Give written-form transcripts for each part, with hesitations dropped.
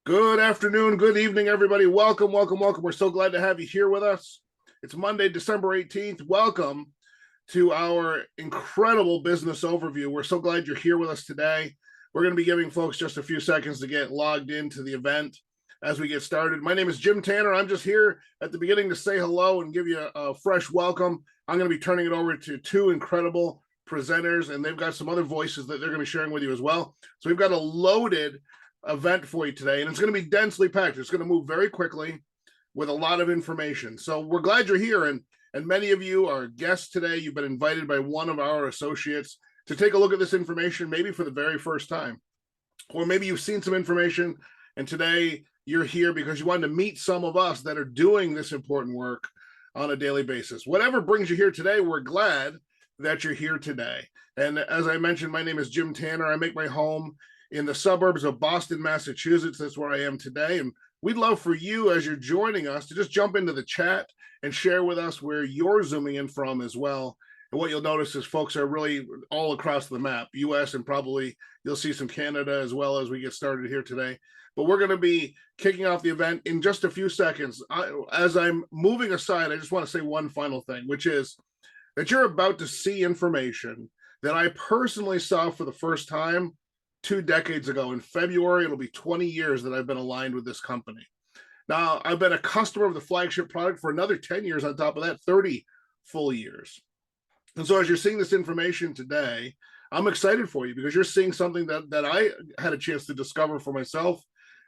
Good afternoon, good evening, everybody. Welcome, welcome, welcome. We're so glad to have you here with us. It's Monday, December 18th. Welcome to our incredible business overview. We're so glad you're here with us today. We're going to be giving folks just a few seconds to get logged into the event as we get started. My name is Jim Tanner. I'm just here at the beginning to say hello and give you a fresh welcome. I'm going to be turning it over to two incredible presenters, and they've got some other voices that they're going to be sharing with you as well. So we've got a loaded event for you today, and it's going to be densely packed. It's going to move very quickly with a lot of information. So we're glad you're here, and many of you are guests today. You've been invited by one of our associates to take a look at this information, maybe for the very first time, or maybe you've seen some information and today you're here because you wanted to meet some of us that are doing this important work on a daily basis. Whatever brings you here today, we're glad that you're here today. And as I mentioned, my name is Jim Tanner. I make my home in the suburbs of Boston, Massachusetts. That's where I am today. And we'd love for you, as you're joining us, to just jump into the chat and share with us where you're zooming in from as well. And what you'll notice is folks are really all across the map, US, and probably you'll see some Canada as well as we get started here today. But we're going to be kicking off the event in just a few seconds. As I'm moving aside, I just want to say one final thing, which is that you're about to see information that I personally saw for the first time 2 decades ago. In February, it'll be 20 years that I've been aligned with this company. Now, I've been a customer of the flagship product for another 10 years. On top of that, 30 full years. And so as you're seeing this information today, I'm excited for you because you're seeing something that I had a chance to discover for myself.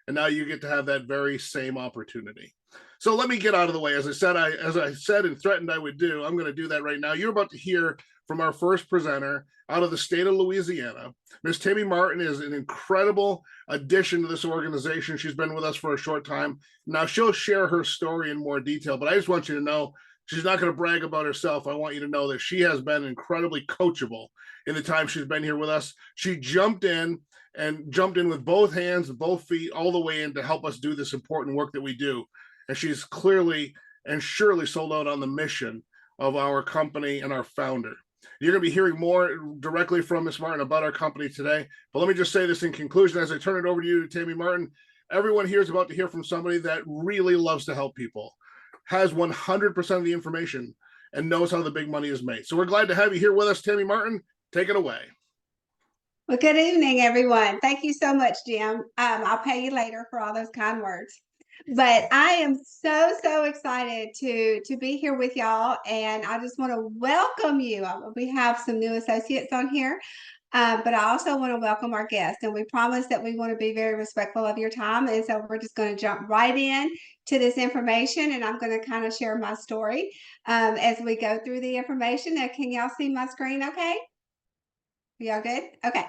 And now you get to have that very same opportunity. So let me get out of the way. As I said and threatened I would do, I'm going to do that right now. You're about to hear from our first presenter out of the state of Louisiana. Miss Tammy Martin is an incredible addition to this organization. She's been with us for a short time. Now she'll share her story in more detail, but I just want you to know she's not going to brag about herself. I want you to know that she has been incredibly coachable in the time she's been here with us. She jumped in with both hands, both feet, all the way in to help us do this important work that we do. And she's clearly and surely sold out on the mission of our company and our founder. You're going to be hearing more directly from Ms. Martin about our company today. But let me just say this in conclusion as I turn it over to you, Tammy Martin. Everyone here is about to hear from somebody that really loves to help people, has 100% of the information, and knows how the big money is made. So we're glad to have you here with us, Tammy Martin. Take it away. Well, good evening, everyone. Thank you so much, Jim. I'll pay you later for all those kind words. But I am so excited to be here with y'all, and I just want to welcome you. We have some new associates on here, but I also want to welcome our guests. And we promise that we want to be very respectful of your time, and so we're just going to jump right in to this information, and I'm going to kind of share my story as we go through the information. Now, can y'all see my screen? Okay, y'all good? Okay.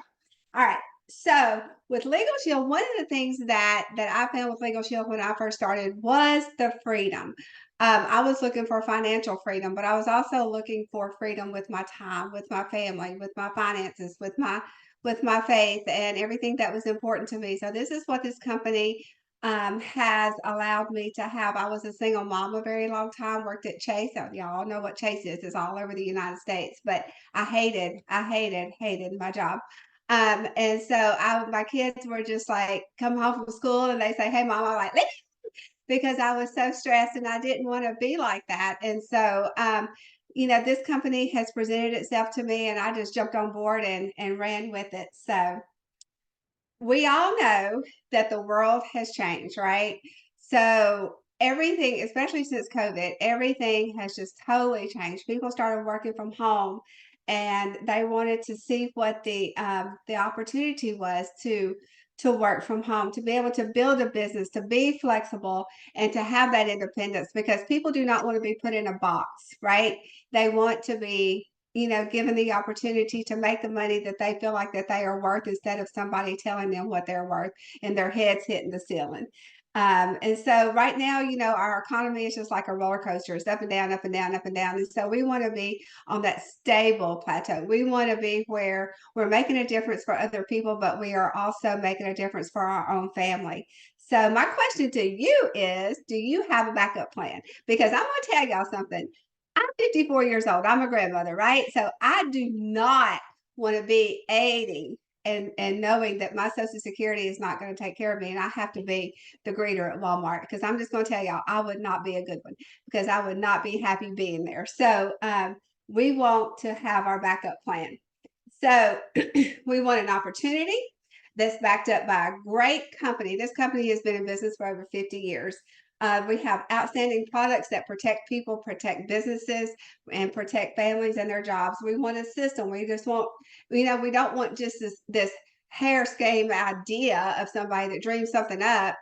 All right. So with Legal Shield, one of the things that I found with Legal Shield when I first started was the freedom. I was looking for financial freedom, but I was also looking for freedom with my time, with my family, with my finances, with my faith, and everything that was important to me. So this is what this company has allowed me to have. I was a single mom a very long time, worked at Chase. So y'all know what Chase is. It's all over the United States, but I hated my job. And so my kids were just like, come home from school and they say, hey, mom, I'm like, because I was so stressed and I didn't want to be like that. And so, this company has presented itself to me and I just jumped on board and ran with it. So we all know that the world has changed, right? So everything, especially since COVID, everything has just totally changed. People started working from home and they wanted to see what the opportunity was to work from home, to be able to build a business, to be flexible, and to have that independence, because people do not want to be put in a box, right? They want to be given the opportunity to make the money that they feel like that they are worth, instead of somebody telling them what they're worth and their heads hitting the ceiling. And so right now, our economy is just like a roller coaster. It's up and down, up and down, up and down. And so we want to be on that stable plateau. We want to be where we're making a difference for other people, but we are also making a difference for our own family. So my question to you is, do you have a backup plan? Because I'm going to tell y'all something. I'm 54 years old. I'm a grandmother, right? So I do not want to be 80 and knowing that my Social Security is not going to take care of me, and I have to be the greeter at Walmart, because I'm just going to tell y'all, I would not be a good one, because I would not be happy being there. So we want to have our backup plan. So we want an opportunity that's backed up by a great company. This company has been in business for over 50 years. We have outstanding products that protect people, protect businesses, and protect families and their jobs. We want a system. We just want, we don't want just this hair scheme idea of somebody that dreams something up.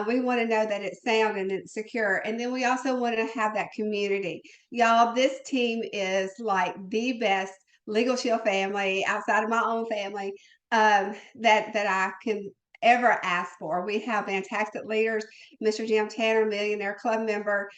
We want to know that it's sound and it's secure. And then we also want to have that community. Y'all, this team is like the best Legal Shield family outside of my own family that I can ever ask for. We have fantastic leaders. Mr. Jim Tanner, millionaire club member.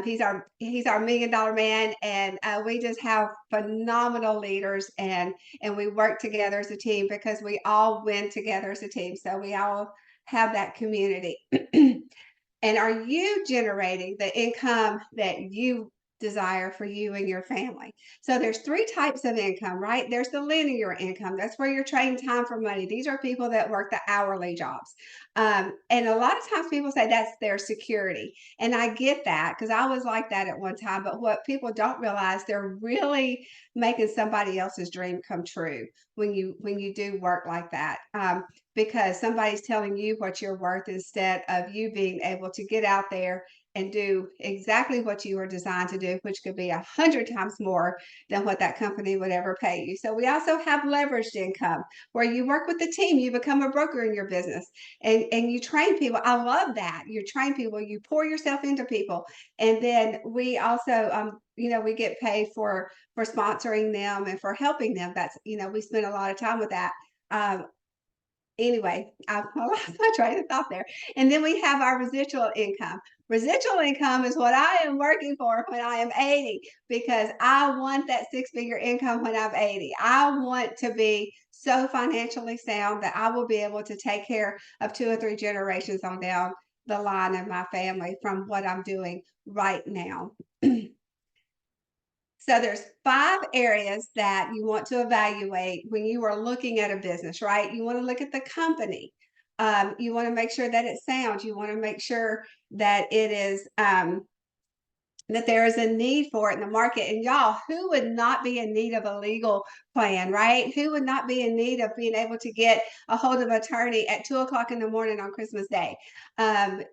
He's our $1 million man, and we just have phenomenal leaders, and we work together as a team because we all win together as a team. So we all have that community. And are you generating the income that you desire for you and your family? So there's 3 types of income, right? There's the linear income. That's where you're trading time for money. These are people that work the hourly jobs. And a lot of times people say that's their security. And I get that, because I was like that at one time. But what people don't realize, they're really making somebody else's dream come true when you do work like that. Because somebody's telling you what you're worth instead of you being able to get out there and do exactly what you were designed to do, which could be 100 times more than what that company would ever pay you. So we also have leveraged income, where you work with the team, you become a broker in your business, and you train people. I love that. You train people, you pour yourself into people. And then we also we get paid for sponsoring them and for helping them. That's, we spend a lot of time with that. Anyway, I lost my train of thought there. And then we have our residual income. Residual income is what I am working for when I am 80, because I want that 6-figure income when I'm 80. I want to be so financially sound that I will be able to take care of 2 or 3 generations on down the line of my family from what I'm doing right now. So there's 5 areas that you want to evaluate when you are looking at a business, right? You want to look at the company. You want to make sure that it sounds. You want to make sure that it is that there is a need for it in the market. And y'all, who would not be in need of a legal plan, right? Who would not be in need of being able to get a hold of an attorney at 2:00 in the morning on Christmas Day?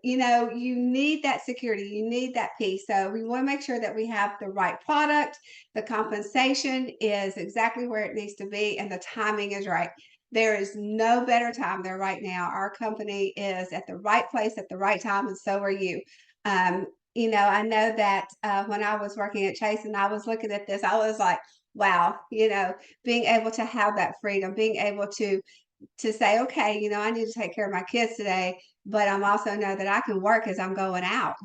You need that security, you need that peace. So we want to make sure that we have the right product, the compensation is exactly where it needs to be, and the timing is right. There is no better time than right now. Our company is at the right place at the right time, and so are you. I know that when I was working at Chase and I was looking at this, I was like, wow, being able to have that freedom, being able to say, okay, I need to take care of my kids today, but I'm also know that I can work as I'm going out.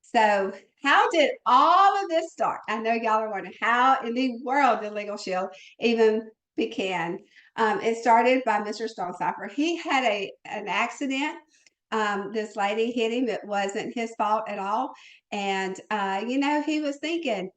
So how did all of this start? I know y'all are wondering, how in the world did Legal Shield even begin? It started by Mr. Stonecipher. He had an accident. This lady hit him. It wasn't his fault at all. And, he was thinking,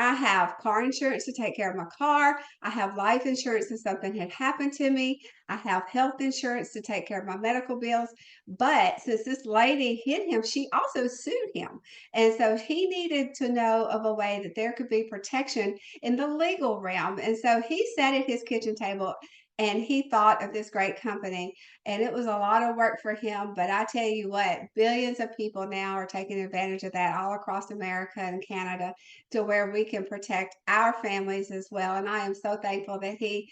I have car insurance to take care of my car. I have life insurance if something had happened to me. I have health insurance to take care of my medical bills. But since this lady hit him, she also sued him. And so he needed to know of a way that there could be protection in the legal realm. And so he sat at his kitchen table and he thought of this great company. And it was a lot of work for him. But I tell you what, billions of people now are taking advantage of that all across America and Canada, to where we can protect our families as well. And I am so thankful that he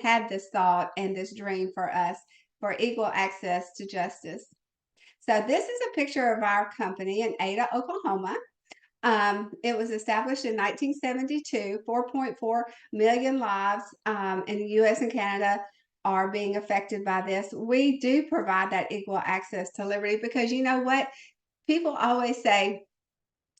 had this thought and this dream for us, for equal access to justice. So this is a picture of our company in Ada, Oklahoma. It was established in 1972. 4.4 million lives in the U.S. and Canada are being affected by this. We do provide that equal access to liberty, because you know what? People always say,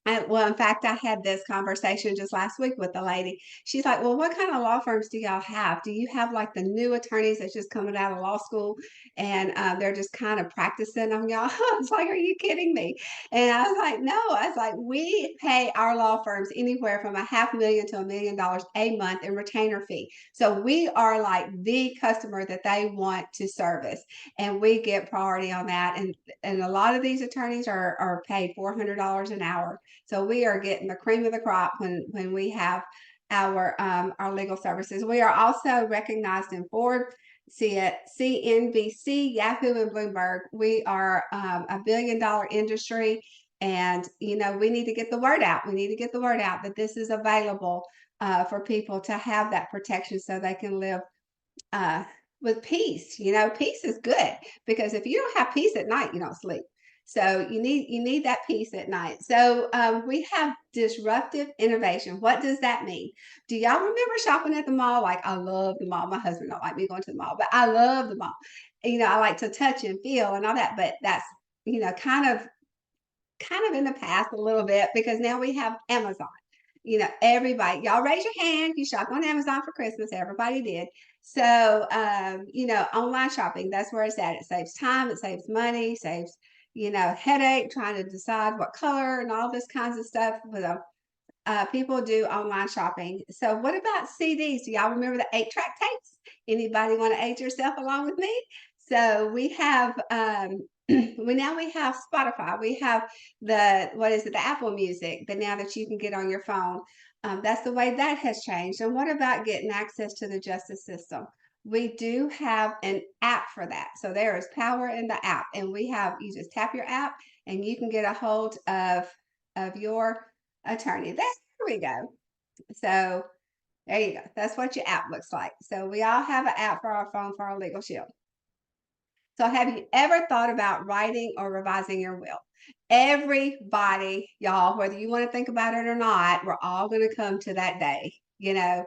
Well, in fact, I had this conversation just last week with the lady. She's like, "Well, what kind of law firms do y'all have? Do you have like the new attorneys that's just coming out of law school and they're just kind of practicing on y'all?" I was like, "Are you kidding me?" And I was like, "No." I was like, "We pay our law firms anywhere from $500,000 to $1 million a month in retainer fee. So we are like the customer that they want to service, and we get priority on that. And a lot of these attorneys are paid $400 an hour." So we are getting the cream of the crop when we have our legal services. We are also recognized in Forbes, CNBC, Yahoo, and Bloomberg. We are $1 billion industry, and we need to get the word out. We need to get the word out that this is available for people to have that protection so they can live uh, with peace. Peace is good because if you don't have peace at night, you don't sleep. So you need that peace at night. So we have disruptive innovation. What does that mean? Do y'all remember shopping at the mall? Like, I love the mall. My husband don't like me going to the mall, but I love the mall. I like to touch and feel and all that. But that's kind of in the past a little bit because now we have Amazon. Everybody, y'all raise your hand. You shopped on Amazon for Christmas. Everybody did. So, online shopping, that's where it's at. It saves time, it saves money, saves, headache trying to decide what color and all this kinds of stuff. But people do online shopping. So, what about CDs? Do y'all remember the 8-track tapes? Anybody want to age yourself along with me? So we have we have Spotify. We have the Apple Music that now that you can get on your phone. That's the way that has changed. And what about getting access to the justice system? We do have an app for that. So there is power in the app, and you just tap your app and you can get a hold of your attorney. There we go. So there you go. That's what your app looks like. So we all have an app for our phone for our Legal Shield. So have you ever thought about writing or revising your will? Everybody, y'all, whether you want to think about it or not, we're all going to come to that day, and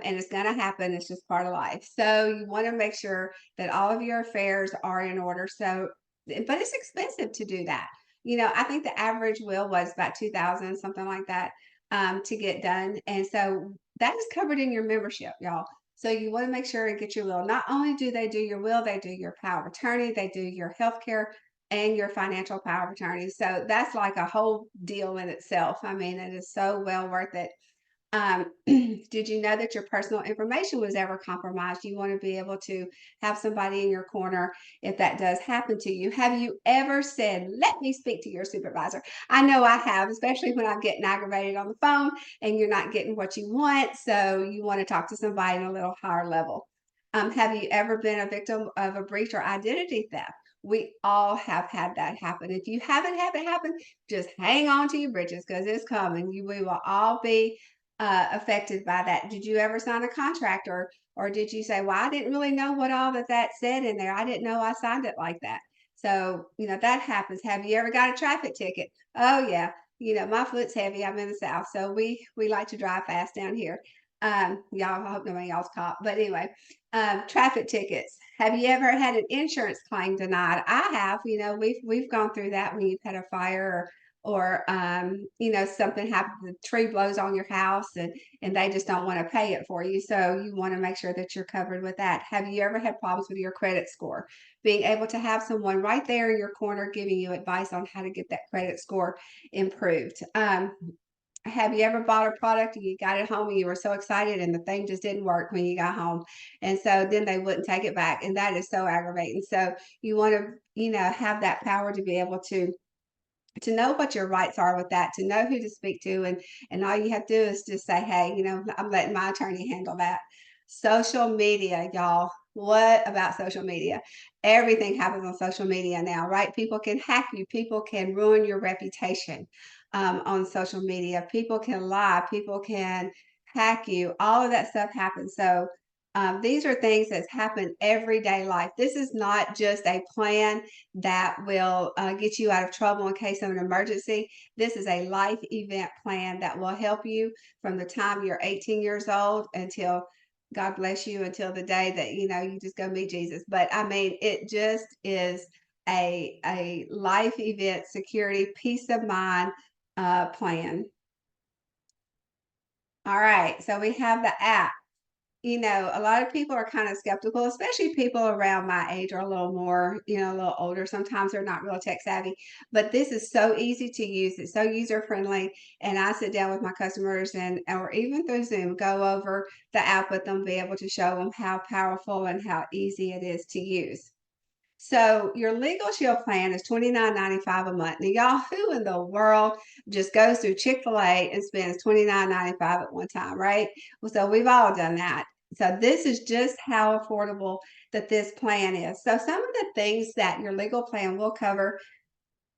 it's going to happen. It's just part of life. So you want to make sure that all of your affairs are in order. So, but it's expensive to do that. I think the average will was about 2,000, something like that, to get done. And so that is covered in your membership, y'all. So you want to make sure and get your will. Not only do they do your will, they do your power of attorney, they do your health care and your financial power of attorney. So that's like a whole deal in itself. I mean, it is so well worth it. Did you know that your personal information was ever compromised? You want to be able to have somebody in your corner if that does happen to you. Have you ever said, "Let me speak to your supervisor"? I know I have, especially when I'm getting aggravated on the phone and you're not getting what you want. So you want to talk to somebody in a little higher level. Have you ever been a victim of a breach or identity theft? We all have had that happen. If you haven't had it happen, just hang on to your britches because it's coming. We will all be affected by that. Did you ever sign a contract, or did you say, "Well, I didn't really know what all that said in there. I didn't know I signed it like that." So that happens. Have you ever got a traffic ticket? Oh yeah. My foot's heavy. I'm in the South, so we like to drive fast down here. Y'all, I hope nobody y'all's caught. But anyway, traffic tickets. Have you ever had an insurance claim denied? I have. We've gone through that when you've had a fire or something happens, the tree blows on your house and they just don't want to pay it for you. So you want to make sure that you're covered with that. Have you ever had problems with your credit score? Being able to have someone right there in your corner giving you advice on how to get that credit score improved. Have you ever bought a product and you got it home and you were so excited and the thing just didn't work when you got home? And so then they wouldn't take it back. And that is so aggravating. So you want to, have that power to be able to know what your rights are with that, to know who to speak to, and all you have to do is just say, "Hey, I'm letting my attorney handle that." Social media, y'all. What about social media? Everything happens on social media now, right? People can hack you. People can ruin your reputation on social media. People can lie. People can hack you. All of that stuff happens. So these are things that's happen everyday life. This is not just a plan that will get you out of trouble in case of an emergency. This is a life event plan that will help you from the time you're 18 years old until, God bless you, until the day that you just go meet Jesus. But I mean, it just is a life event security, peace of mind plan. All right, so we have the app. A lot of people are kind of skeptical, especially people around my age or a little more, a little older. Sometimes they're not real tech savvy, but this is so easy to use. It's so user friendly. And I sit down with my customers and, or even through Zoom, go over the app with them, be able to show them how powerful and how easy it is to use. So your Legal Shield plan is $29.95 a month. Now, y'all, who in the world just goes through Chick-fil-A and spends $29.95 at one time, right? Well, so we've all done that. So this is just how affordable that this plan is. So some of the things that your legal plan will cover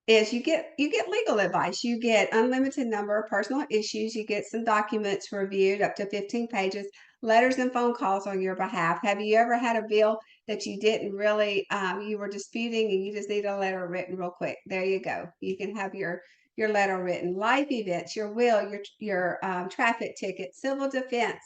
is you get legal advice. You get unlimited number of personal issues. You get some documents reviewed up to 15 pages, letters and phone calls on your behalf. Have you ever had a bill that you didn't really you were disputing and you just need a letter written real quick? There you go. You can have your letter written. Life events, your will, your traffic ticket, civil defense.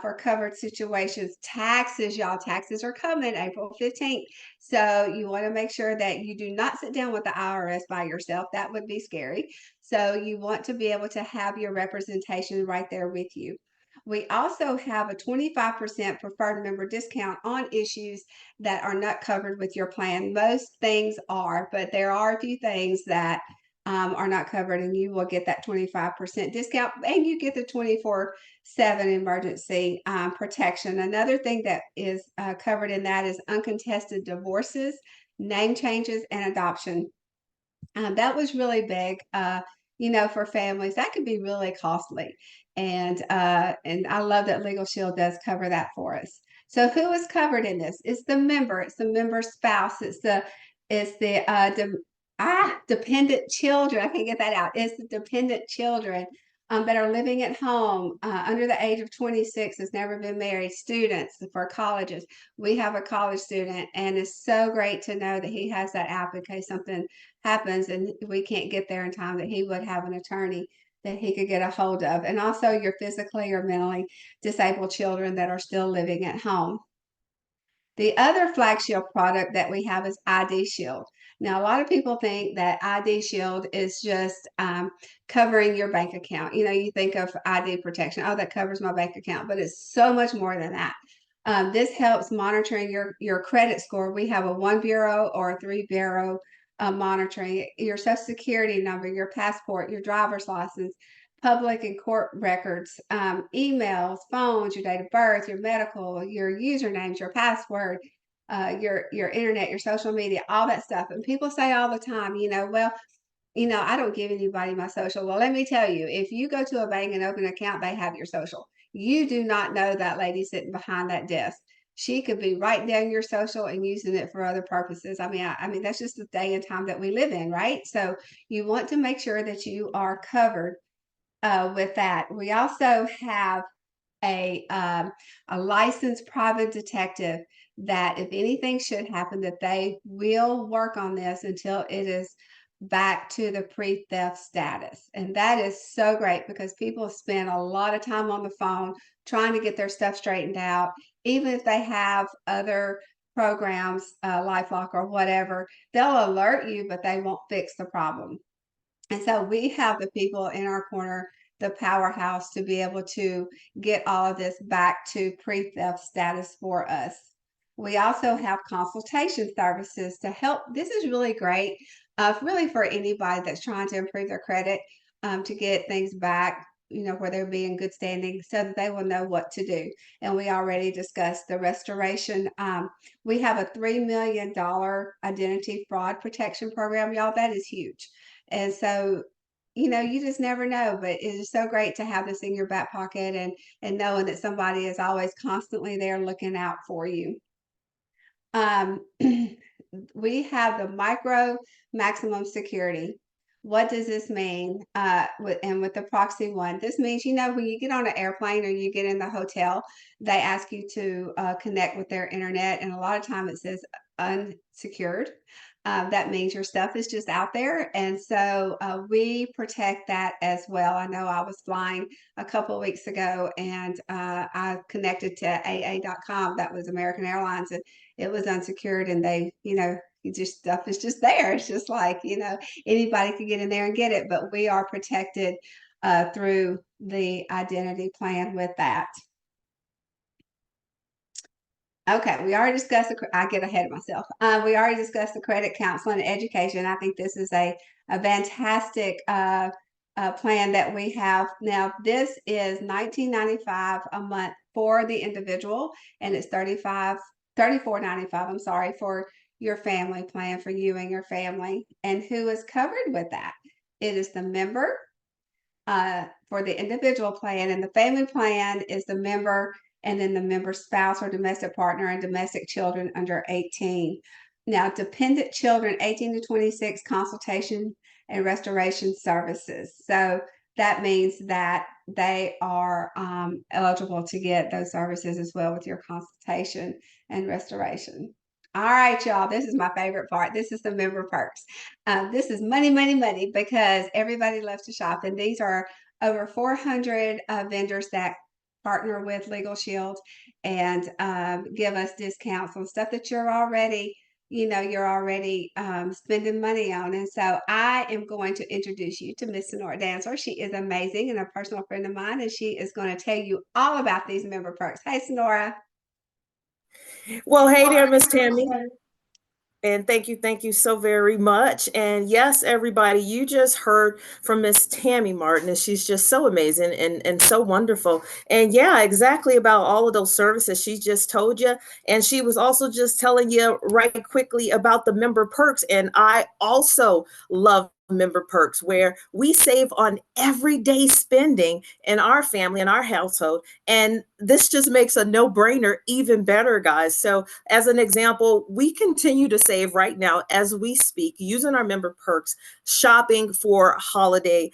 For covered situations, taxes, y'all. Taxes are coming April 15th. So you want to make sure that you do not sit down with the IRS by yourself. That would be scary. So you want to be able to have your representation right there with you. We also have a 25% preferred member discount on issues that are not covered with your plan. Most things are, but there are a few things that are not covered, and you will get that 25% discount, and you get the 24/7 emergency protection. Another thing that is covered in that is uncontested divorces, name changes, and adoption. That was really big, for families. That could be really costly, and I love that Legal Shield does cover that for us. So, who is covered in this? It's the member. It's the member's spouse. It's the dependent children. I can't get that out. It's the dependent children that are living at home under the age of 26, has never been married, students for colleges. We have a college student, and it's so great to know that he has that app in case something happens and we can't get there in time, that he would have an attorney that he could get a hold of. And also your physically or mentally disabled children that are still living at home. The other flagship product that we have is ID Shield. Now, a lot of people think that ID Shield is just covering your bank account. You think of ID protection. Oh, that covers my bank account, but it's so much more than that. This helps monitoring your credit score. We have a 1 bureau or a 3 bureau monitoring your social security number, your passport, your driver's license, public and court records, emails, phones, your date of birth, your medical, your usernames, your password, your internet, your social media, all that stuff. And people say all the time, well, I don't give anybody my social. Well, let me tell you, if you go to a bank and open an account, they have your social. You do not know that lady sitting behind that desk. She could be writing down your social and using it for other purposes. I mean, that's just the day and time that we live in, right? So you want to make sure that you are covered with that. We also have a licensed private detective that if anything should happen, that they will work on this until it is back to the pre-theft status. And that is so great because people spend a lot of time on the phone trying to get their stuff straightened out. Even if they have other programs, LifeLock or whatever, they'll alert you, but they won't fix the problem. And so we have the people in our corner, the powerhouse, to be able to get all of this back to pre-theft status for us. We also have consultation services to help. This is really great, really for anybody that's trying to improve their credit, to get things back, where they'll be in good standing so that they will know what to do. And we already discussed the restoration. We have a $3 million identity fraud protection program, y'all. That is huge. And so, you just never know, but it is so great to have this in your back pocket and knowing that somebody is always constantly there looking out for you. Um, we have the micro maximum security. What does this mean? With the proxy one, this means, when you get on an airplane or you get in the hotel, they ask you to connect with their internet, and a lot of time it says unsecured. That means your stuff is just out there. And so we protect that as well. I know I was flying a couple of weeks ago and I connected to AA.com. That was American Airlines, and it was unsecured. And they, you just stuff is just there. It's just like, anybody can get in there and get it, but we are protected through the identity plan with that. Okay, we already discussed I get ahead of myself. We already discussed the credit counseling and education. I think this is a fantastic plan that we have. Now, this is $19.95 a month for the individual, and it's $34.95, I'm sorry, for your family plan for you and your family. And who is covered with that? It is the member for the individual plan, and the family plan is the member and then the member's spouse or domestic partner and domestic children under 18. Now, dependent children 18 to 26, consultation and restoration services. So that means that they are eligible to get those services as well with your consultation and restoration. All right, y'all, this is my favorite part. This is the member perks. This is money, money, money, because everybody loves to shop. And these are over 400 vendors that partner with Legal Shield and give us discounts on stuff that you're already spending money on. And so I am going to introduce you to Miss Sonora Dancer. She is amazing and a personal friend of mine, and she is going to tell you all about these member perks. Hey, Sonora. Well, hey there, Miss Tammy. And thank you so very much. And yes, everybody, you just heard from Miss Tammy Martin, and she's just so amazing and so wonderful. And yeah, exactly about all of those services she just told you. And she was also just telling you right quickly about the member perks. And I also love member perks, where we save on everyday spending in our family and our household. And this just makes a no-brainer even better, guys. So as an example, we continue to save right now as we speak using our member perks, shopping for holiday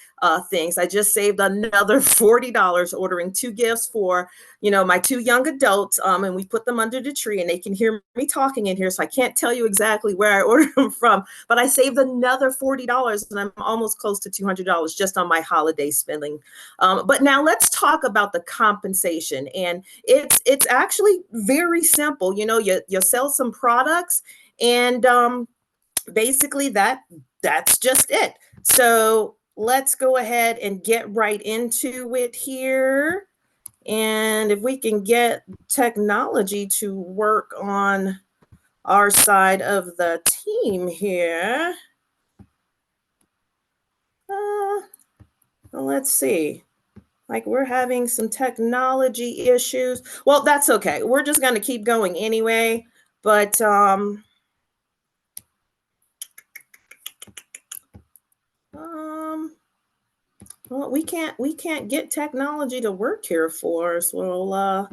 things. I just saved another $40 ordering 2 gifts for my 2 young adults, and we put them under the tree, and they can hear me talking in here, so I can't tell you exactly where I ordered them from, but I saved another $40, and I'm almost close to $200 just on my holiday spending. But now let's talk about the compensation, and it's actually very simple. You sell some products, and basically that's just it. So let's go ahead and get right into it here. And if we can get technology to work on our side of the team here. Well, let's see. Like, we're having some technology issues. Well, that's okay. We're just going to keep going anyway. But well, we can't get technology to work here for us. Well,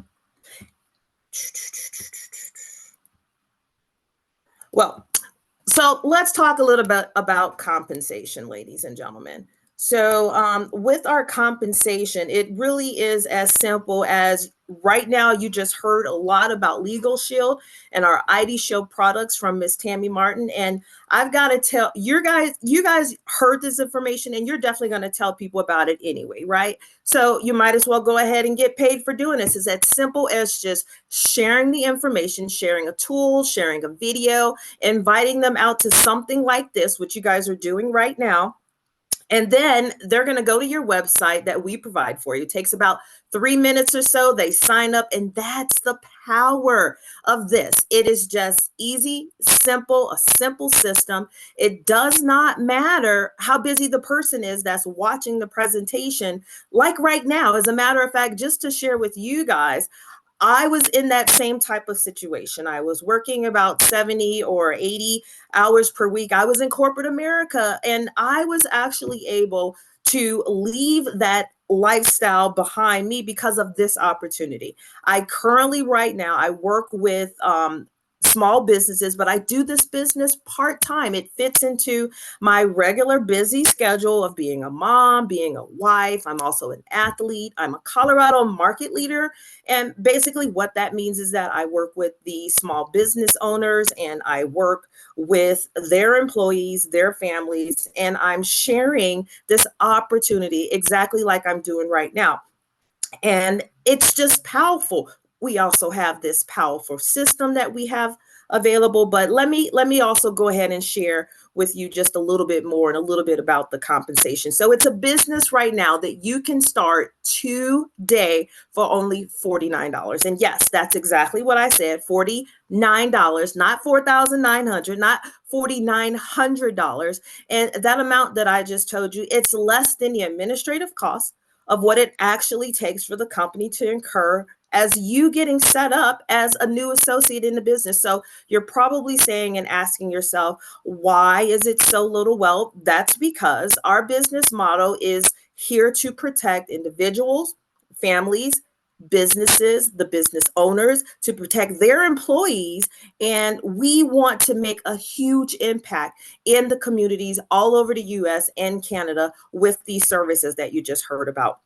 so let's talk a little bit about compensation, ladies and gentlemen. So with our compensation, it really is as simple as right now. You just heard a lot about Legal Shield and our ID Shield products from Miss Tammy Martin. And I've got to tell you guys heard this information, and you're definitely going to tell people about it anyway, right? So you might as well go ahead and get paid for doing this. It's as simple as just sharing the information, sharing a tool, sharing a video, inviting them out to something like this, which you guys are doing right now. And then they're going to go to your website that we provide for you. It takes about 3 minutes or so. They sign up, and that's the power of this. It is just easy, simple, a simple system. It does not matter how busy the person is that's watching the presentation, like right now. As a matter of fact, just to share with you guys, I was in that same type of situation. I was working about 70 or 80 hours per week. I was in corporate America, and I was actually able to leave that lifestyle behind me because of this opportunity. I currently, right now, I work with small businesses, but I do this business part-time. It fits into my regular busy schedule of being a mom, being a wife. I'm also an athlete. I'm a Colorado market leader. And basically what that means is that I work with the small business owners, and I work with their employees, their families, and I'm sharing this opportunity exactly like I'm doing right now. And it's just powerful. We also have this powerful system that we have available. But let me also go ahead and share with you just a little bit more and a little bit about the compensation. So it's a business right now that you can start today for only $49. And yes, that's exactly what I said, $49, not $4,900, not $4,900. And that amount that I just told you, it's less than the administrative cost of what it actually takes for the company to incur as you getting set up as a new associate in the business. So you're probably saying and asking yourself, why is it so little? Well, that's because our business model is here to protect individuals, families, businesses, the business owners, to protect their employees. And we want to make a huge impact in the communities all over the US and Canada with these services that you just heard about.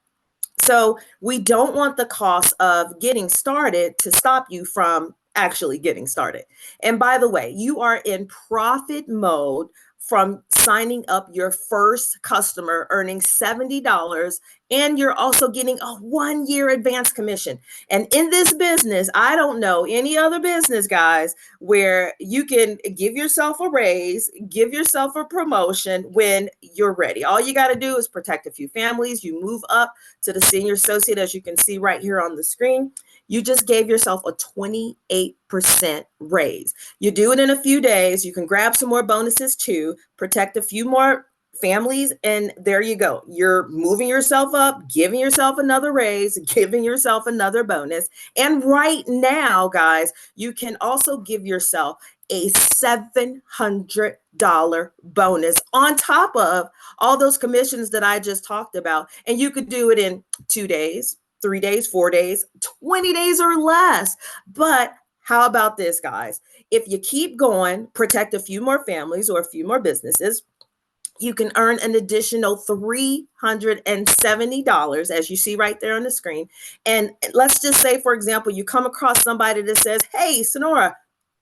So we don't want the cost of getting started to stop you from actually getting started. And by the way, you are in profit mode from signing up your first customer, earning $70, and you're also getting a 1-year advance commission. And in this business, I don't know any other business, guys, where you can give yourself a raise, give yourself a promotion when you're ready. All you got to do is protect a few families. You move up to the senior associate, as you can see right here on the screen. You just gave yourself a 28% raise. You do it in a few days. You can grab some more bonuses too, protect a few more families, and there you go. You're moving yourself up, giving yourself another raise, giving yourself another bonus. And right now, guys, you can also give yourself a $700 bonus on top of all those commissions that I just talked about. And you could do it in 2 days, 3 days, 4 days, 20 days or less. But how about this, guys? If you keep going, protect a few more families or a few more businesses, you can earn an additional $370, as you see right there on the screen. And let's just say, for example, you come across somebody that says, hey, Sonora,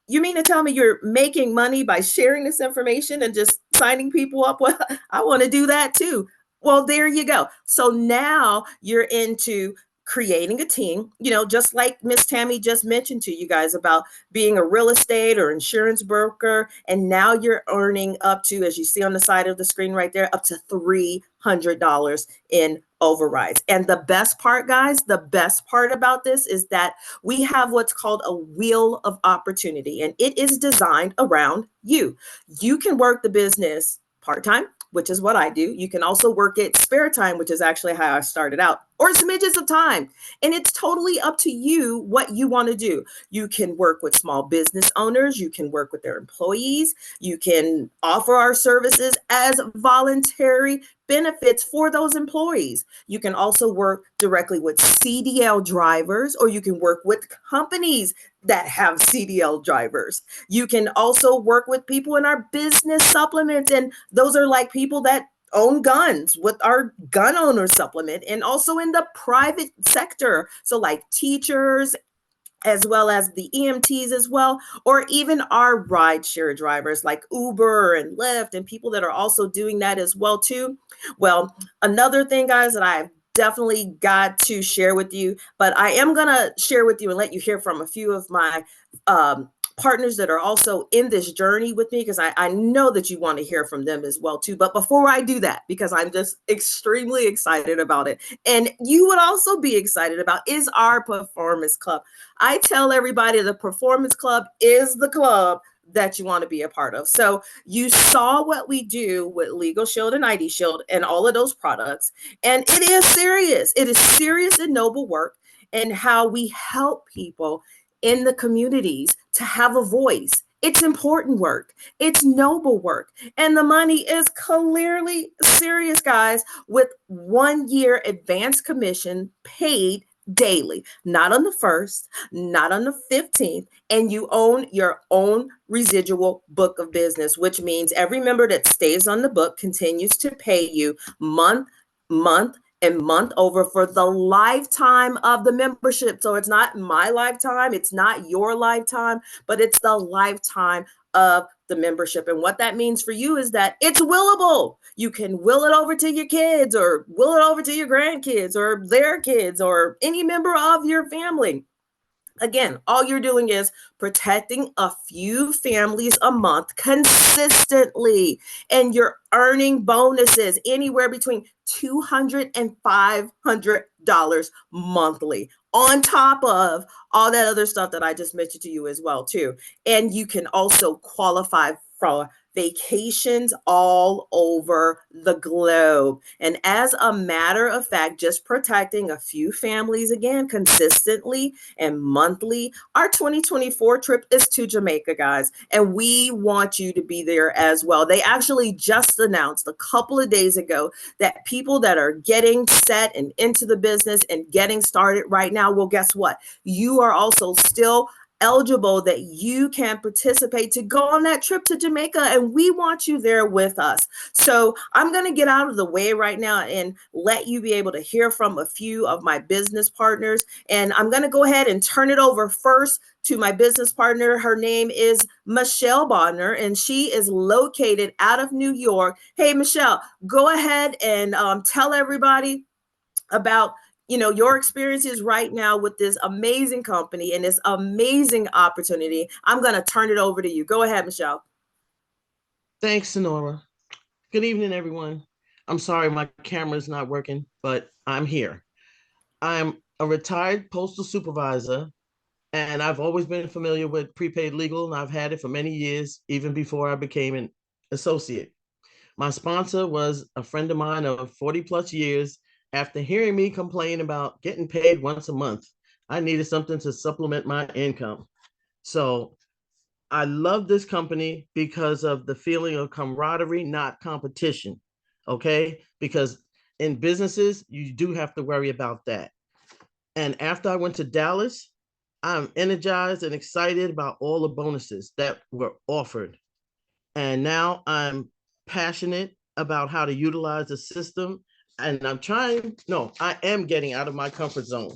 you mean to tell me you're making money by sharing this information and just signing people up? Well, I want to do that too. Well, there you go. So now you're into creating a team, just like Miss Tammy just mentioned to you guys about being a real estate or insurance broker. And now you're earning up to, as you see on the side of the screen right there, up to $300 in overrides. And the best part, guys, the best part about this is that we have what's called a wheel of opportunity, and it is designed around you. You can work the business part-time, which is what I do. You can also work it spare time, which is actually how I started out, or smidges of time. And it's totally up to you what you want to do. You can work with small business owners. You can work with their employees. You can offer our services as voluntary benefits for those employees. You can also work directly with CDL drivers, or you can work with companies that have CDL drivers. You can also work with people in our business supplements, and those are like people that own guns with our gun owner supplement, and also in the private sector. So like teachers, as well as the EMTs as well, or even our rideshare drivers like Uber and Lyft, and people that are also doing that as well too. Well, another thing, guys, that I've definitely got to share with you, but I am going to share with you and let you hear from a few of my partners that are also in this journey with me, because I know that you want to hear from them as well too. But before I do that, because I'm just extremely excited about it, and you would also be excited about, is our Performance Club. I tell everybody the Performance Club is the club that you want to be a part of. So you saw what we do with Legal Shield and ID Shield and all of those products. And it is serious. It is serious and noble work, and how we help people in the communities to have a voice. It's important work. It's noble work. And the money is clearly serious, guys, with 1 year advance commission paid daily, not on the 1st, not on the 15th, and you own your own residual book of business, which means every member that stays on the book continues to pay you month over for the lifetime of the membership. So it's not my lifetime, it's not your lifetime, but it's the lifetime of the membership. And what that means for you is that it's willable. You can will it over to your kids, or will it over to your grandkids, or their kids, or any member of your family. Again, all you're doing is protecting a few families a month consistently, and you're earning bonuses anywhere between $200 and $500 monthly, on top of all that other stuff that I just mentioned to you as well, too. And you can also qualify for vacations all over the globe. And as a matter of fact, just protecting a few families again consistently and monthly, our 2024 trip is to Jamaica, guys. And we want you to be there as well. They actually just announced a couple of days ago that people that are getting set and into the business and getting started right now, well, guess what? You are also still eligible that you can participate to go on that trip to Jamaica, and we want you there with us. So I'm going to get out of the way right now and let you be able to hear from a few of my business partners. And I'm going to go ahead and turn it over first to my business partner. Her name is Michelle Bonner, and she is located out of New York. Hey, Michelle, go ahead and tell everybody about your experiences right now with this amazing company and this amazing opportunity. I'm going to turn it over to you. Go ahead, Michelle. Thanks, Sonora. Good evening, everyone. I'm sorry my camera's not working, but I'm here. I'm a retired postal supervisor, and I've always been familiar with prepaid legal, and I've had it for many years, even before I became an associate. My sponsor was a friend of mine of 40 plus years. After hearing me complain about getting paid once a month, I needed something to supplement my income. So I love this company because of the feeling of camaraderie, not competition. Okay. Because in businesses, you do have to worry about that. And after I went to Dallas, I'm energized and excited about all the bonuses that were offered. And now I'm passionate about how to utilize the system. And I am getting out of my comfort zone.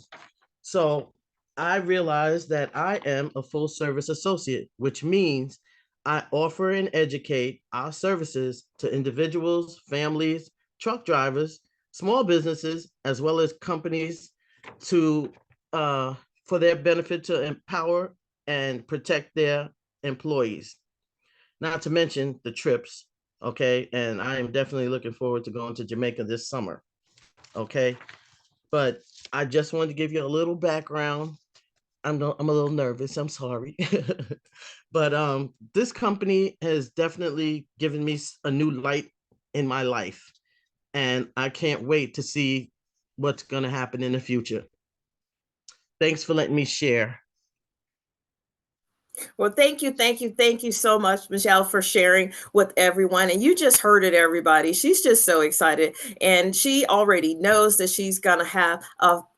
So I realized that I am a full service associate, which means I offer and educate our services to individuals, families, truck drivers, small businesses, as well as companies to for their benefit to empower and protect their employees. Not to mention the trips, okay? And I am definitely looking forward to going to Jamaica this summer, okay? But I just wanted to give you a little background. I'm a little nervous. I'm sorry. But this company has definitely given me a new light in my life. And I can't wait to see what's going to happen in the future. Thanks for letting me share. Well, thank you so much, Michelle, for sharing with everyone. And you just heard it, everybody. She's just so excited. And she already knows that she's going to have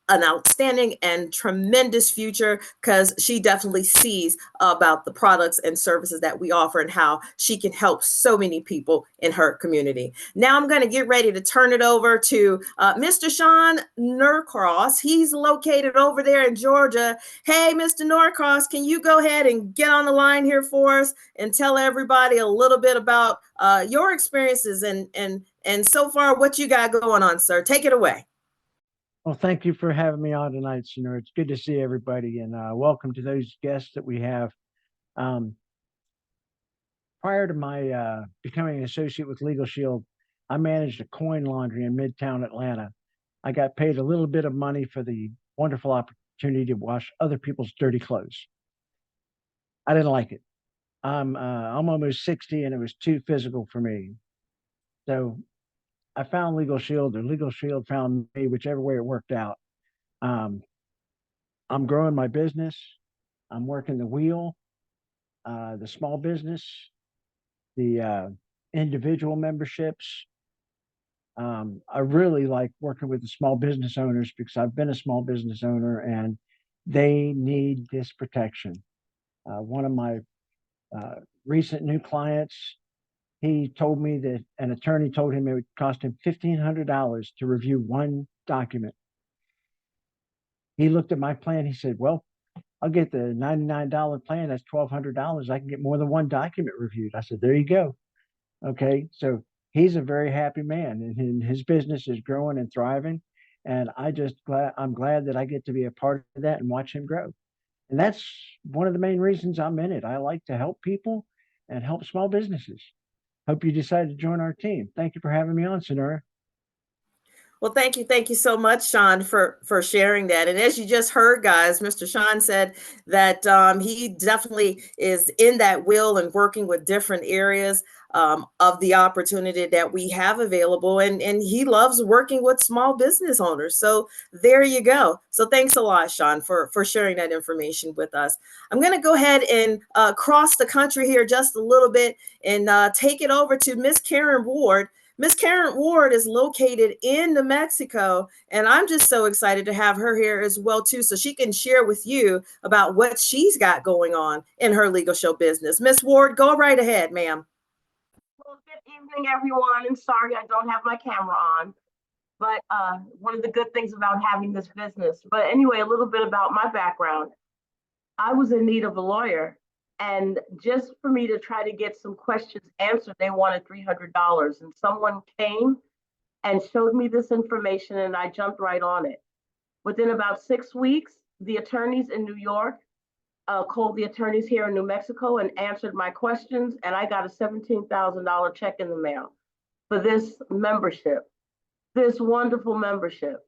an outstanding and tremendous future, because she definitely sees about the products and services that we offer and how she can help so many people in her community. Now I'm going to get ready to turn it over to Mr. Sean Norcross. He's located over there in Georgia. Hey, Mr. Norcross, can you go ahead and get on the line here for us and tell everybody a little bit about your experiences and so far what you got going on, sir? Take it away. Well, thank you for having me on tonight, Sonora. It's good to see everybody, and welcome to those guests that we have. Prior to my becoming an associate with Legal Shield, I managed a coin laundry in Midtown Atlanta. I got paid a little bit of money for the wonderful opportunity to wash other people's dirty clothes. I didn't like it. I'm almost 60, and it was too physical for me. So I found Legal Shield, or Legal Shield found me, whichever way it worked out. I'm growing my business. I'm working the wheel, the small business, the individual memberships. I really like working with the small business owners because I've been a small business owner and they need this protection. One of my recent new clients, he told me that an attorney told him it would cost him $1,500 to review one document. He looked at my plan. He said, well, I'll get the $99 plan. That's $1,200. I can get more than one document reviewed. I said, there you go. Okay. So he's a very happy man, and his business is growing and thriving. And I'm glad that I get to be a part of that and watch him grow. And that's one of the main reasons I'm in it. I like to help people and help small businesses. Hope you decide to join our team. Thank you for having me on, Sonora. Well, thank you so much, Sean, for sharing that. And as you just heard, guys, Mr. Sean said that he definitely is in that wheel and working with different areas of the opportunity that we have available, and he loves working with small business owners. So there you go. So thanks a lot, Sean, for sharing that information with us. I'm going to go ahead and cross the country here just a little bit and take it over to Miss Karen Ward. Miss Karen Ward is located in New Mexico, and I'm just so excited to have her here as well too, so she can share with you about what she's got going on in her legal show business. Miss Ward, go right ahead, ma'am. Well, good evening, everyone. And sorry I don't have my camera on, but one of the good things about having this business. But anyway, a little bit about my background. I was in need of a lawyer, and just for me to try to get some questions answered, they wanted $300. And someone came and showed me this information, and I jumped right on it. Within about 6 weeks, the attorneys in New York called the attorneys here in New Mexico and answered my questions, and I got a $17,000 check in the mail for this membership, this wonderful membership.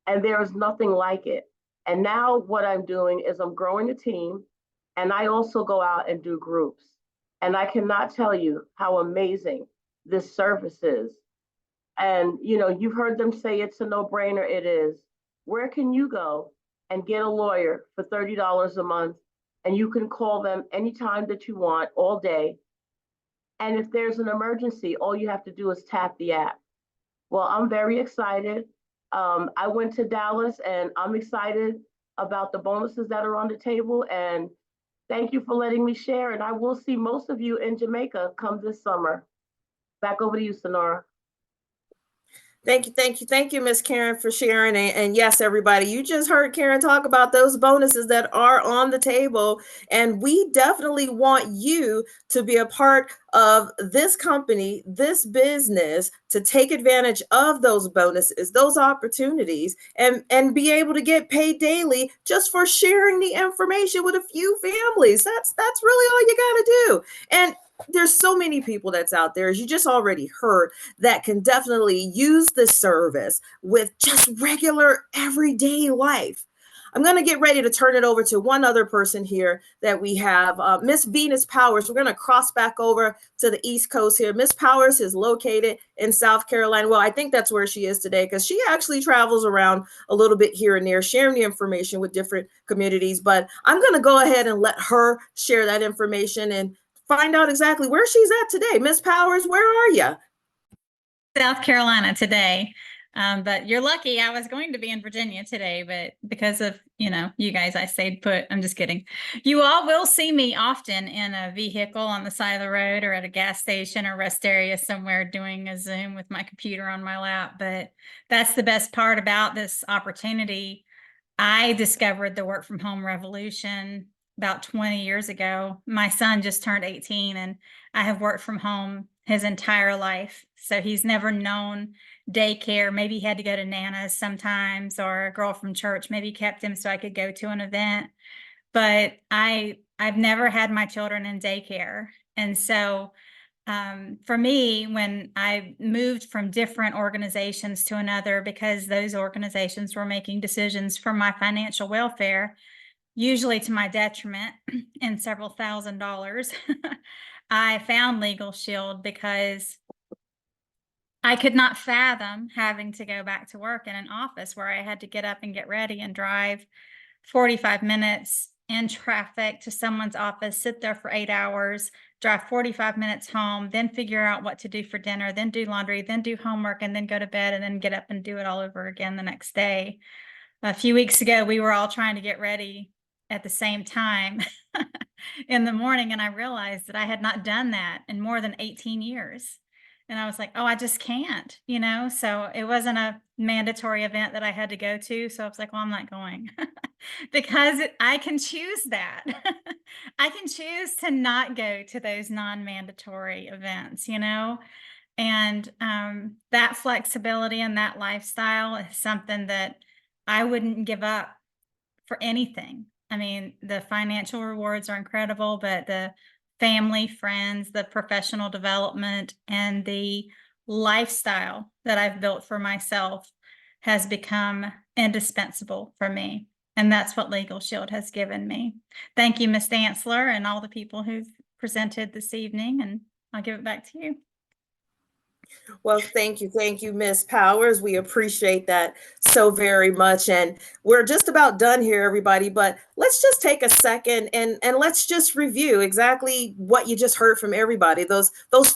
And there is nothing like it. And now what I'm doing is I'm growing a team, and I also go out and do groups. And I cannot tell you how amazing this service is. And you know, you've heard them say it's a no-brainer. It is. Where can you go and get a lawyer for $30 a month? And you can call them anytime that you want, all day. And if there's an emergency, all you have to do is tap the app. Well, I'm very excited. I went to Dallas, and I'm excited about the bonuses that are on the table. And thank you for letting me share. And I will see most of you in Jamaica come this summer. Back over to you, Sonora. Thank you, Miss Karen, for sharing. And yes, everybody, you just heard Karen talk about those bonuses that are on the table. And we definitely want you to be a part of this company, this business, to take advantage of those bonuses, those opportunities, and be able to get paid daily just for sharing the information with a few families. That's really all you got to do. And there's so many people that's out there, as you just already heard, that can definitely use this service with just regular everyday life. I'm going to get ready to turn it over to one other person here that we have, Miss Venus Powers. We're going to cross back over to the East Coast here. Miss Powers is located in South Carolina. Well, I think that's where she is today, because she actually travels around a little bit here and there, sharing the information with different communities. But I'm going to go ahead and let her share that information and find out exactly where she's at today. Miss Powers, where are you? South Carolina today. But you're lucky. I was going to be in Virginia today, but because of, you guys, I stayed put. I'm just kidding. You all will see me often in a vehicle on the side of the road or at a gas station or rest area somewhere doing a Zoom with my computer on my lap. But that's the best part about this opportunity. I discovered the work from home revolution about 20 years ago. My son just turned 18, and I have worked from home his entire life. So he's never known daycare. Maybe he had to go to Nana's sometimes, or a girl from church maybe kept him so I could go to an event. But I've never had my children in daycare. And so for me, when I moved from different organizations to another, because those organizations were making decisions for my financial welfare, usually to my detriment and several $1,000s, I found Legal Shield because I could not fathom having to go back to work in an office where I had to get up and get ready and drive 45 minutes in traffic to someone's office, sit there for 8 hours, drive 45 minutes home, then figure out what to do for dinner, then do laundry, then do homework, and then go to bed, and then get up and do it all over again the next day. A few weeks ago, we were all trying to get ready at the same time in the morning, and I realized that I had not done that in more than 18 years. And I was like, oh, I just can't, so it wasn't a mandatory event that I had to go to. So I was like, well, I'm not going because I can choose that. I can choose to not go to those non-mandatory events, and that flexibility and that lifestyle is something that I wouldn't give up for anything. I mean, the financial rewards are incredible, but the family, friends, the professional development, and the lifestyle that I've built for myself has become indispensable for me. And that's what Legal Shield has given me. Thank you, Ms. Dantzler, and all the people who've presented this evening, and I'll give it back to you. Well, thank you, Ms. Powers. We appreciate that so very much. And we're just about done here, everybody, but let's just take a second and let's just review exactly what you just heard from everybody. Those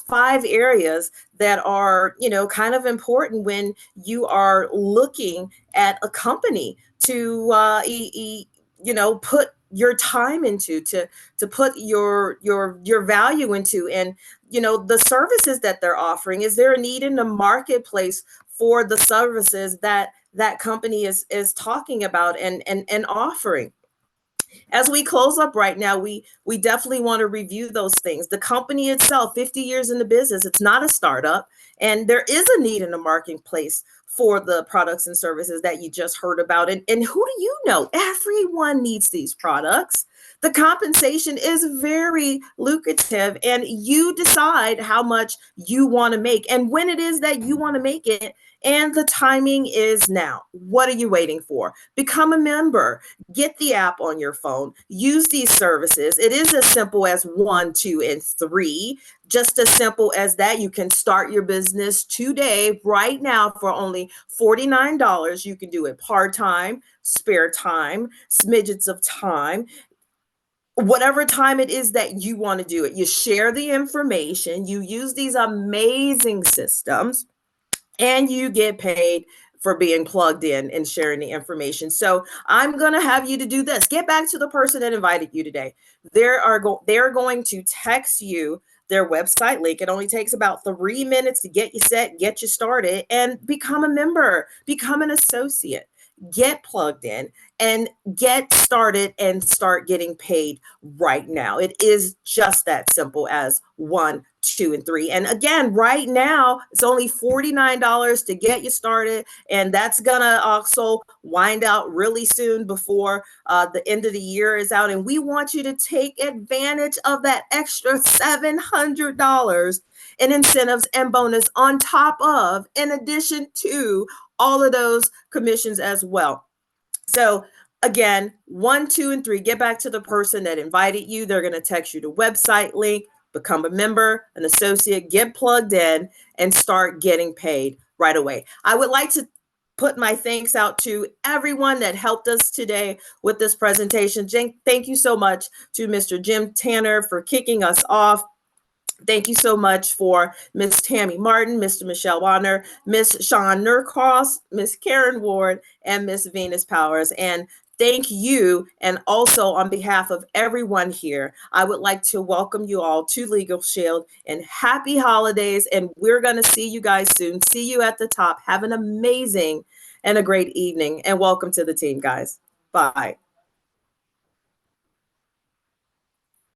5 areas that are, kind of important when you are looking at a company to put your time into, to put your value into, and the services that they're offering. Is there a need in the marketplace for the services that company is talking about and offering? As we close up right now, we definitely want to review those things. The company itself, 50 years in the business, it's not a startup, and there is a need in the marketplace for the products and services that you just heard about. And who do you know? Everyone needs these products. The compensation is very lucrative, and you decide how much you want to make and when it is that you want to make it. And the timing is now. What are you waiting for? Become a member. Get the app on your phone. Use these services. It is as simple as 1, 2, and 3. Just as simple as that. You can start your business today, right now, for only $49. You can do it part-time, spare time, smidgets of time, whatever time it is that you want to do it. You share the information. You use these amazing systems, and you get paid for being plugged in and sharing the information. So I'm going to have you to do this. Get back to the person that invited you today. They're going to text you their website link. It only takes about 3 minutes to get you set, get you started, and become a member, become an associate. Get plugged in and get started and start getting paid right now. It is just that simple as 1, 2, and 3. And again, right now, it's only $49 to get you started. And that's going to also wind out really soon before the end of the year is out. And we want you to take advantage of that extra $700 in incentives and bonus on top of, in addition to, all of those commissions as well. So again, 1, 2, and 3, get back to the person that invited you. They're going to text you the website link, become a member, an associate, get plugged in, and start getting paid right away. I would like to put my thanks out to everyone that helped us today with this presentation. Thank you so much to Mr. Jim Tanner for kicking us off. Thank you so much for Ms. Tammy Martin, Mr. Michelle Warner, Ms. Sean Nurcross, Ms. Karen Ward, and Ms. Venus Powers. And thank you. And also on behalf of everyone here, I would like to welcome you all to Legal Shield and happy holidays. And we're going to see you guys soon. See you at the top. Have an amazing and a great evening. And welcome to the team, guys. Bye.